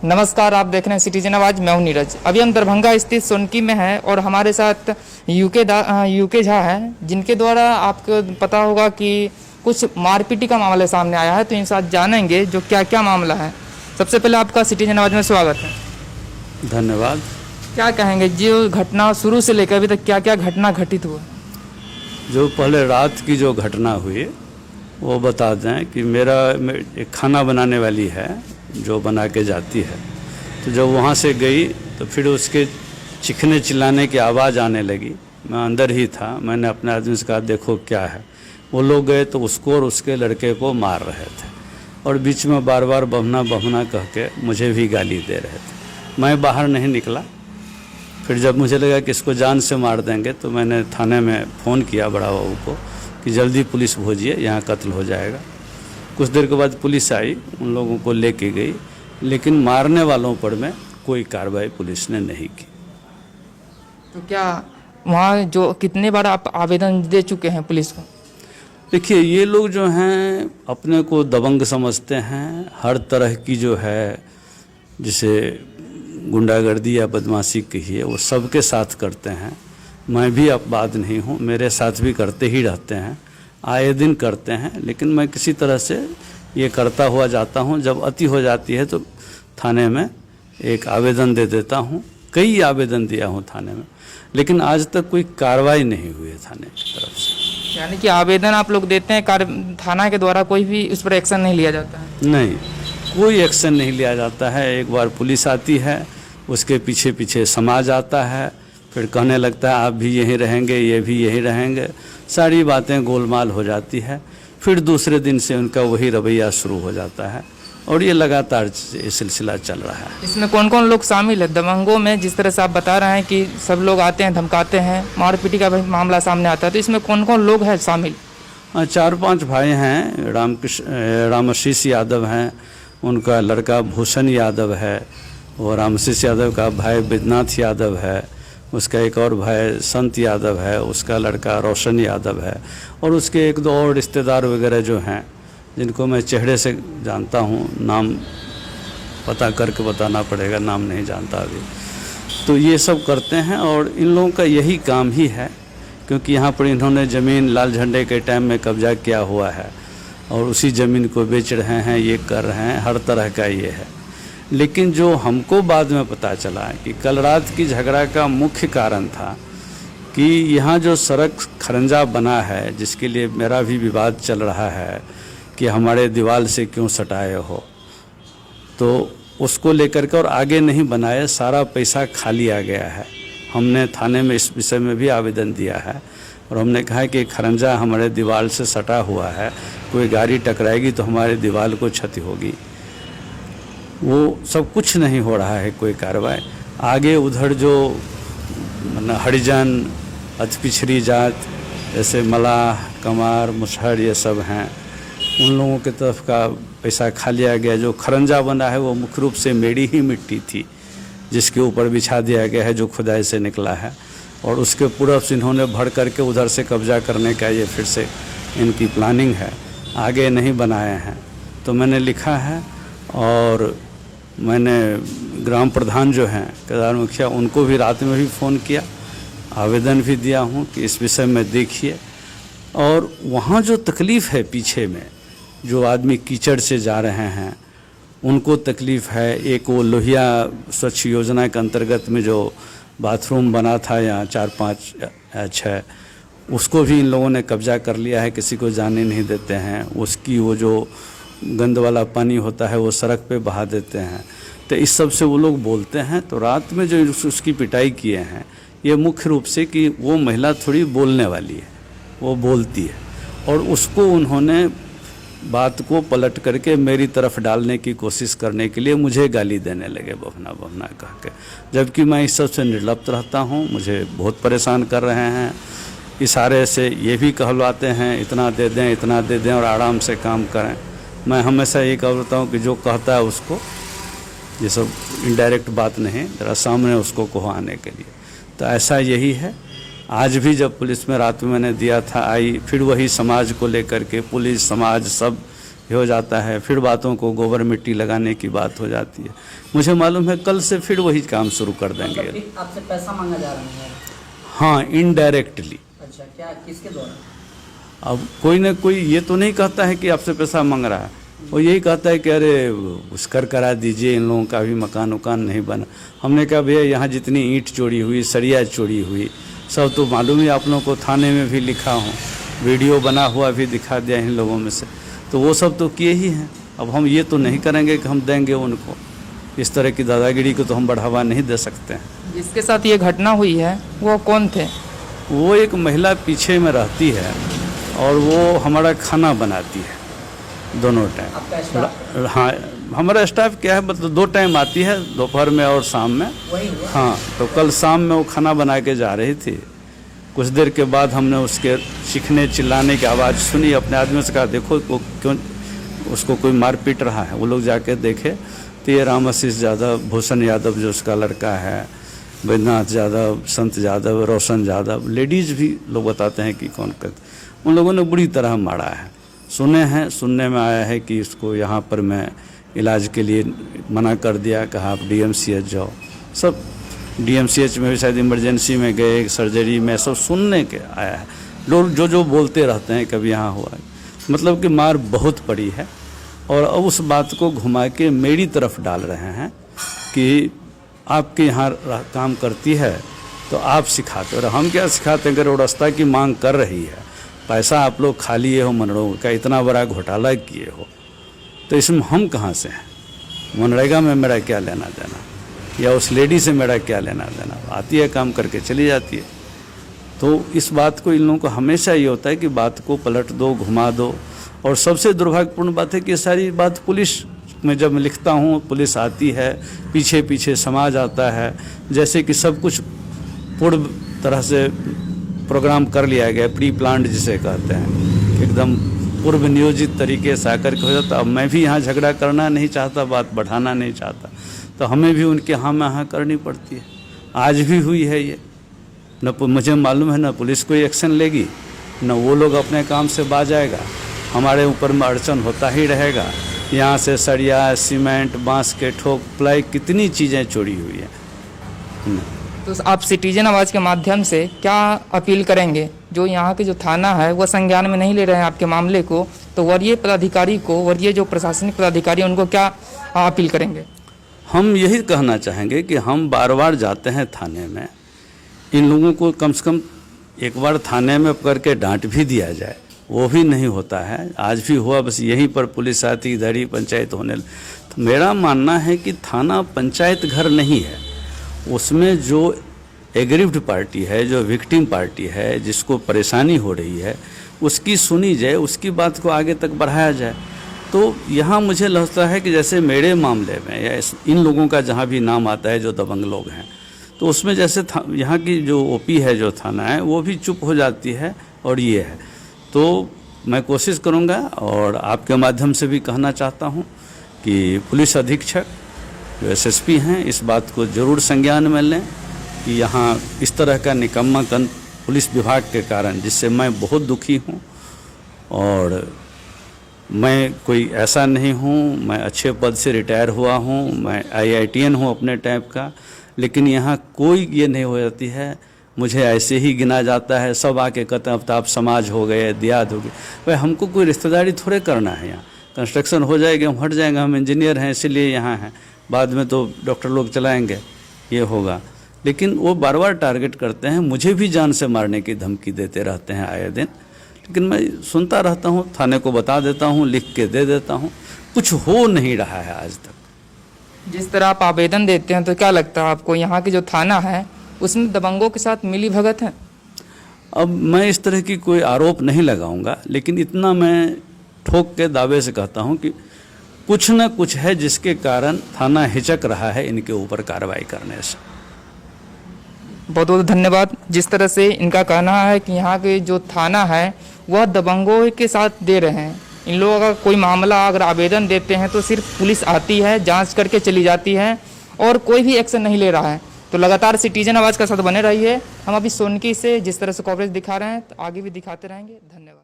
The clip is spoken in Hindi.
नमस्कार, आप देख रहे हैं सिटीजन आवाज। मैं हूं नीरज। अभी हम दरभंगा स्थित सोनकी में हैं और हमारे साथ यूके झा हैं, जिनके द्वारा आपको पता होगा कि कुछ मारपीटी का मामला सामने आया है। तो इनसे आज जानेंगे जो क्या क्या मामला है। सबसे पहले आपका सिटीजन आवाज में स्वागत है। धन्यवाद। क्या कहेंगे जो घटना शुरू से लेकर अभी तक क्या क्या घटना घटित हुआ? जो पहले रात की जो घटना हुई वो बता दें कि एक खाना बनाने वाली है जो बना के जाती है। तो जब वहाँ से गई तो फिर उसके चीखने चिल्लाने की आवाज़ आने लगी। मैं अंदर ही था। मैंने अपने आदमी से कहा देखो क्या है। वो लोग गए तो उसको और उसके लड़के को मार रहे थे और बीच में बार बार बहना बहना कह के मुझे भी गाली दे रहे थे। मैं बाहर नहीं निकला। फिर जब मुझे लगा कि इसको जान से मार देंगे तो मैंने थाने में फ़ोन किया बड़ा बाबू को कि जल्दी पुलिस भेजिए, यहाँ कत्ल हो जाएगा। कुछ देर के बाद पुलिस आई, उन लोगों को लेके गई, लेकिन मारने वालों पर में कोई कार्रवाई पुलिस ने नहीं की। तो क्या वहाँ जो कितने बार आप आवेदन दे चुके हैं पुलिस को? देखिए, ये लोग जो हैं अपने को दबंग समझते हैं। हर तरह की जो है जिसे गुंडागर्दी या बदमाशी कहिए वो सबके साथ करते हैं। मैं भी अपवाद नहीं हूँ, मेरे साथ भी करते ही रहते हैं, आए दिन करते हैं। लेकिन मैं किसी तरह से ये करता हुआ जाता हूँ। जब अति हो जाती है तो थाने में एक आवेदन दे देता हूँ। कई आवेदन दिया हूँ थाने में, लेकिन आज तक कोई कार्रवाई नहीं हुई है थाने की तरफ से। यानी कि आवेदन आप लोग देते हैं, थाना के द्वारा कोई भी उस पर एक्शन नहीं लिया जाता है? नहीं, कोई एक्शन नहीं लिया जाता है। एक बार पुलिस आती है, उसके पीछे पीछे समाज आता है, फिर कहने लगता है आप भी यहीं रहेंगे, ये भी यहीं रहेंगे। सारी बातें गोलमाल हो जाती है। फिर दूसरे दिन से उनका वही रवैया शुरू हो जाता है और ये लगातार ये सिलसिला चल रहा है। इसमें कौन कौन लोग शामिल है दबंगों में? जिस तरह से आप बता रहे हैं कि सब लोग आते हैं, धमकाते हैं, मारपीटी का भी मामला सामने आता है, तो इसमें कौन कौन लोग हैं शामिल? 4-5 भाई हैं। रामाशीष यादव हैं, उनका लड़का भूषण यादव है, और रामाशीष यादव का भाई बैद्यनाथ यादव है, उसका एक और भाई संत यादव है, उसका लड़का रोशन यादव है, और उसके 1-2 और रिश्तेदार वगैरह जो हैं जिनको मैं चेहरे से जानता हूँ। नाम पता करके बताना पड़ेगा, नाम नहीं जानता अभी। तो ये सब करते हैं और इन लोगों का यही काम ही है, क्योंकि यहाँ पर इन्होंने ज़मीन लाल झंडे के टाइम में कब्जा किया हुआ है और उसी ज़मीन को बेच रहे हैं, ये कर रहे हैं, हर तरह का ये है। लेकिन जो हमको बाद में पता चला कि कल रात की झगड़ा का मुख्य कारण था कि यहाँ जो सड़क खरंजा बना है, जिसके लिए मेरा भी विवाद चल रहा है कि हमारे दीवार से क्यों सटाए हो, तो उसको लेकर के और आगे नहीं बनाए, सारा पैसा खा लिया गया है। हमने थाने में इस विषय में भी आवेदन दिया है और हमने कहा कि खरंजा हमारे दीवार से सटा हुआ है, कोई गाड़ी टकराएगी तो हमारे दीवार को क्षति होगी। वो सब कुछ नहीं हो रहा है, कोई कार्रवाई। आगे उधर जो हरिजन, अति पिछड़ी जात जैसे मलाह, कमार, मुसहर ये सब हैं, उन लोगों की तरफ का पैसा खा लिया गया। जो खरंजा बना है वो मुख्य रूप से मेरी ही मिट्टी थी, जिसके ऊपर बिछा दिया गया है, जो खुदाई से निकला है, और उसके पूर्व से इन्होंने भर करके उधर से कब्जा करने का ये फिर से इनकी प्लानिंग है। आगे नहीं बनाए हैं। तो मैंने लिखा है और मैंने ग्राम प्रधान जो हैं केदार मुखिया, उनको भी रात में भी फ़ोन किया, आवेदन भी दिया हूँ कि इस विषय में देखिए। और वहाँ जो तकलीफ़ है पीछे में, जो आदमी कीचड़ से जा रहे हैं उनको तकलीफ़ है। एक वो लोहिया स्वच्छ योजना के अंतर्गत में जो बाथरूम बना था यहाँ 4-5-6, उसको भी इन लोगों ने कब्जा कर लिया है, किसी को जाने नहीं देते हैं। उसकी वो जो गंद वाला पानी होता है वो सड़क पे बहा देते हैं। तो इस सब से वो लोग बोलते हैं। तो रात में जो उसकी पिटाई किए हैं, ये मुख्य रूप से कि वो महिला थोड़ी बोलने वाली है, वो बोलती है, और उसको उन्होंने बात को पलट करके मेरी तरफ डालने की कोशिश करने के लिए मुझे गाली देने लगे, बहना बहना कह के। जबकि मैं इस सब से निर्लिप्त रहता हूँ। मुझे बहुत परेशान कर रहे हैं। इशारे से ये भी कहलवाते हैं इतना दे दें, इतना दे दें और आराम से काम करें। मैं हमेशा ये कहता हूँ कि जो कहता है उसको, ये सब इनडायरेक्ट बात नहीं, ज़रा सामने उसको कहो आने के लिए। तो ऐसा यही है। आज भी जब पुलिस में रात में मैंने दिया था, आई फिर वही समाज को लेकर के पुलिस समाज सब हो जाता है, फिर बातों को गोबर मिट्टी लगाने की बात हो जाती है। मुझे मालूम है कल से फिर वही काम शुरू कर देंगे। मतलब आपसे पैसा मांगा जा रहा है? हाँ, इनडायरेक्टली। अच्छा, क्या किसके द्वारा? अब कोई ना कोई ये तो नहीं कहता है कि आपसे पैसा मांग रहा है, वो यही कहता है कि अरे उस करा दीजिए, इन लोगों का भी मकान उकान नहीं बना। हमने कहा भैया यहाँ जितनी ईंट चोरी हुई, सरिया चोरी हुई, सब तो मालूम ही आप लोगों को, थाने में भी लिखा हूँ, वीडियो बना हुआ भी दिखा दिया इन लोगों में से, तो वो सब तो किए ही हैं। अब हम ये तो नहीं करेंगे कि हम देंगे उनको, इस तरह की दादागिरी को तो हम बढ़ावा नहीं दे सकते हैं। जिसके साथ ये घटना हुई है वो कौन थे? वो एक महिला पीछे में रहती है और वो हमारा खाना बनाती है दोनों टाइम। आपका स्टाफ? हाँ, हमारा स्टाफ क्या है, मतलब 2 टाइम आती है, दोपहर में और शाम में। वही हुआ? हाँ, तो कल शाम में वो खाना बना के जा रही थी। कुछ देर के बाद हमने उसके चीखने चिल्लाने की आवाज़ सुनी। अपने आदमी से कहा देखो वो क्यों उसको कोई मार पीट रहा है। वो लोग जाके देखे तो ये राम आशीष यादव, भूषण यादव जो उसका लड़का है, बैद्यनाथ यादव, संत यादव, रोशन यादव, लेडीज़ भी लोग बताते हैं कि कौन करते, उन लोगों ने बुरी तरह मारा है। सुनने में आया है कि इसको यहाँ पर मैं इलाज के लिए मना कर दिया, कहा आप DMCH जाओ। सब DMCH में भी शायद इमरजेंसी में गए, सर्जरी में, सब सुनने के आया है। लोग जो बोलते रहते हैं कभी यहाँ हुआ है। मतलब कि मार बहुत पड़ी है और अब उस बात को घुमा के मेरी तरफ डाल रहे हैं कि आपके यहाँ काम करती है तो आप सिखाते, और हम क्या सिखाते हैं? अगर वो रास्ता की मांग कर रही है, पैसा आप लोग खा लिए हो मनरेगा का, इतना बड़ा घोटाला किए हो, तो इसमें हम कहाँ से हैं? मनरेगा में मेरा क्या लेना देना, या उस लेडी से मेरा क्या लेना देना? आती है, काम करके चली जाती है। तो इस बात को, इन लोगों को हमेशा ये होता है कि बात को पलट दो, घुमा दो। और सबसे दुर्भाग्यपूर्ण बात है कि ये सारी बात पुलिस में जब मैं लिखता हूँ, पुलिस आती है, पीछे पीछे समाज आता है, जैसे कि सब कुछ पूर्व तरह से प्रोग्राम कर लिया गया, प्री प्लान्ड जिसे कहते हैं, एकदम पूर्व नियोजित तरीके से आकर के हो जाता। अब मैं भी यहाँ झगड़ा करना नहीं चाहता, बात बढ़ाना नहीं चाहता, तो हमें भी उनके हाँ में हाँ करनी पड़ती है। आज भी हुई है ये, न मुझे मालूम है न पुलिस कोई एक्शन लेगी, न वो लोग अपने काम से बाज आएगा, हमारे ऊपर में अड़चन होता ही रहेगा। यहाँ से सरिया, सीमेंट, बांस के ठोक, प्लाई, कितनी चीज़ें चोरी हुई है। तो आप सिटीजन आवाज़ के माध्यम से क्या अपील करेंगे? जो यहाँ के जो थाना है वह संज्ञान में नहीं ले रहे हैं आपके मामले को, तो वरीय पदाधिकारी को, वरीय जो प्रशासनिक पदाधिकारी, उनको क्या अपील करेंगे? हम यही कहना चाहेंगे कि हम बार बार जाते हैं थाने में, इन लोगों को कम से कम एक बार थाने में पकड़ के डांट भी दिया जाए, वो भी नहीं होता है। आज भी हुआ, बस यहीं पर पुलिस आती, इधर ही पंचायत होने। तो मेरा मानना है कि थाना पंचायत घर नहीं है, उसमें जो एग्रीव्ड पार्टी है, जो विक्टिम पार्टी है, जिसको परेशानी हो रही है, उसकी सुनी जाए, उसकी बात को आगे तक बढ़ाया जाए। तो यहाँ मुझे लगता है कि जैसे मेरे मामले में या इन लोगों का जहाँ भी नाम आता है जो दबंग लोग हैं, तो उसमें जैसे यहाँ की जो OP है, जो थाना है, वो भी चुप हो जाती है और ये है। तो मैं कोशिश करूँगा और आपके माध्यम से भी कहना चाहता हूँ कि पुलिस अधीक्षक जो SSP हैं, इस बात को ज़रूर संज्ञान में लें कि यहाँ इस तरह का निकम्मापन पुलिस विभाग के कारण, जिससे मैं बहुत दुखी हूँ। और मैं कोई ऐसा नहीं हूँ, मैं अच्छे पद से रिटायर हुआ हूँ, मैं IITN हूँ अपने टाइप का, लेकिन यहाँ कोई ये नहीं हो जाती है, मुझे ऐसे ही गिना जाता है। सब आके कहते हैं अब तो आप समाज हो गए, दियाद हो गए। भाई हमको कोई रिश्तेदारी थोड़े करना है, यहाँ कंस्ट्रक्शन हो जाएगी, हम हट जाएंगे, हम इंजीनियर हैं इसीलिए यहाँ हैं, बाद में तो डॉक्टर लोग चलाएंगे, ये होगा। लेकिन वो बार बार टारगेट करते हैं, मुझे भी जान से मारने की धमकी देते रहते हैं आए दिन, लेकिन मैं सुनता रहता हूँ, थाने को बता देता हूँ, लिख के दे देता हूँ, कुछ हो नहीं रहा है आज तक। जिस तरह आप आवेदन देते हैं, तो क्या लगता है आपको यहाँ की जो थाना है उसमें दबंगों के साथ मिली भगत है? अब मैं इस तरह की कोई आरोप नहीं लगाऊंगा, लेकिन इतना मैं ठोक के दावे से कहता हूँ कि कुछ न कुछ है जिसके कारण थाना हिचक रहा है इनके ऊपर कार्रवाई करने से। बहुत बहुत धन्यवाद। जिस तरह से इनका कहना है कि यहाँ के जो थाना है वह दबंगों के साथ दे रहे हैं। इन लोगों का कोई मामला अगर आवेदन देते हैं तो सिर्फ पुलिस आती है, जांच करके चली जाती है और कोई भी एक्शन नहीं ले रहा है। तो लगातार सिटीजन आवाज़ का साथ बने रहिए। हम अभी सोनकी से जिस तरह से कवरेज दिखा रहे हैं तो आगे भी दिखाते रहेंगे। धन्यवाद।